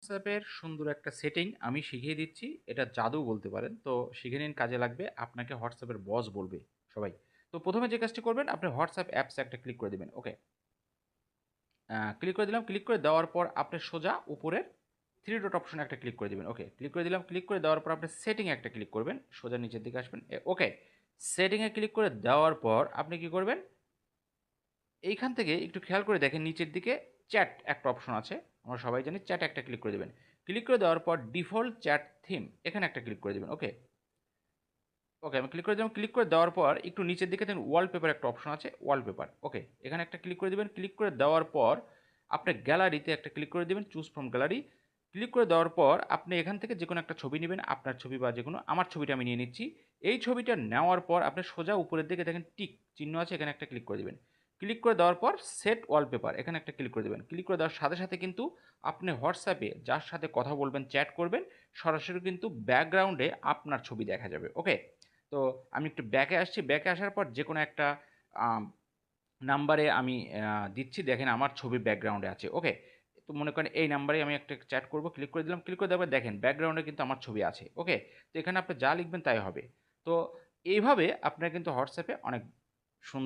হোয়াটসঅ্যাপের সুন্দর একটা সেটিং আমি শিখিয়ে দিচ্ছি। এটা জাদু বলতে পারেন। তো শিখে নিন, কাজে লাগবে। আপনাকে হোয়াটসঅ্যাপের বস বলবে সবাই। তো ১ম এ যে কাজটি করবেন, আপনি হোয়াটসঅ্যাপ অ্যাপসে একটা ক্লিক করে দিবেন। ওকে। ক্লিক করে দিলাম। ক্লিক করে দেওয়ার পর আপনি সোজা উপরের 3 ডট অপশনে একটা ক্লিক করে দিবেন। ওকে। ক্লিক করে দিলাম। ক্লিক করে দেওয়ার পর আপনি সেটিং এ একটা ক্লিক করবেন। সোজা নিচের দিকে আসবেন। ওকে। সেটিং এ ক্লিক করে দেওয়ার পর আপনি কি করবেন? এইখান থেকে একটু খেয়াল করে দেখেন, নিচের দিকে চ্যাট একটা অপশন আছে। আমরা সবাই জানি, চ্যাটে একটা ক্লিক করে দেবেন। ক্লিক করে দেওয়ার পর ডিফল্ট চ্যাট থিম এখানে একটা ক্লিক করে দেবেন। ওকে। ওকে, আমি ক্লিক করে দিলাম। ক্লিক করে দেওয়ার পর একটু নিচের দিকে দেখেন ওয়ালপেপার একটা অপশন আছে, ওয়ালপেপার। ওকে, এখানে একটা ক্লিক করে দেবেন। ক্লিক করে দেওয়ার পর আপনি গ্যালারিতে একটা ক্লিক করে দেবেন, চুজ ফ্রম গ্যালারি। ক্লিক করে দেওয়ার পর আপনি এখান থেকে যে কোনো একটা ছবি নেবেন, আপনার ছবি বা যে কোনো, আমার ছবিটা আমি নিয়ে নিচ্ছি। এই ছবিটা নেওয়ার পর আপনি সোজা উপরের দিকে দেখেন টিক চিহ্ন আছে, এখানে একটা ক্লিক করে দেবেন। ক্লিক করে দেওয়ার পর সেট ওয়ালপেপার এখানে একটা ক্লিক করে দেবেন। ক্লিক করে দেওয়ার সাথে সাথে কিন্তু আপনি হোয়াটসঅ্যাপে যার সাথে কথা বলবেন, চ্যাট করবেন, সরাসরি কিন্তু ব্যাকগ্রাউন্ডে আপনার ছবি দেখা যাবে। ওকে। তো আমি একটু ব্যাকে আসছি। ব্যাকে আসার পর যে কোনো একটা আম নাম্বারে আমি দিচ্ছি। দেখেন আমার ছবি ব্যাকগ্রাউন্ডে আছে। ওকে? তো মনে করেন এই নাম্বারে আমি একটা চ্যাট করব। ক্লিক করে দিলাম। ক্লিক করে দেওয়ার পর দেখেন ব্যাকগ্রাউন্ডে কিন্তু আমার ছবি আছে। ওকে? তো এখানে আপনি যা লিখবেন তাই হবে। তো এইভাবে আপনারা কিন্তু হোয়াটসঅ্যাপে অনেক সুন্দর